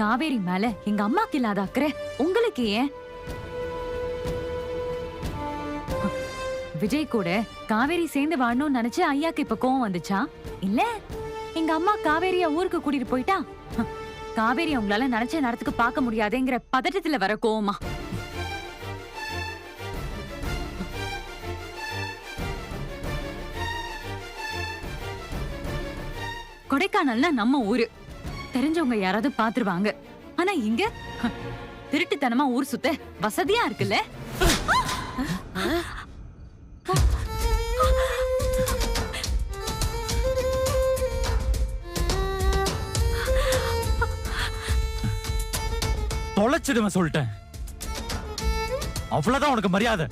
காவேரி மேல எங்க அம்மாக்கு இல்லாத அக்கறை உங்களுக்கு ஏன்? விஜய் கூட காவேரி சேர்ந்து வாழணும்னு நினைச்சு ஐயாக்கு இப்ப கோவம் வந்துச்சா? இல்ல எங்க அம்மா காவேரிய ஊருக்கு கூட்டிட்டு போயிட்டா காவேரி உங்களால நினைச்ச நேரத்துக்கு பார்க்க முடியாதுங்கிற பதட்டத்துல வர கோவமா? கொடைக்கானல்னா நம்ம ஊரு, தெரிஞ்சவங்க யாராவது பாத்துருவாங்க. ஆனா இங்க திருட்டுத்தனமா ஊர் சுத்த வசதியா இருக்குல்ல? தொலைச்சிடுவேன் சொல்லிட்டேன். அவ்வளவுதான் உனக்கு மரியாதை.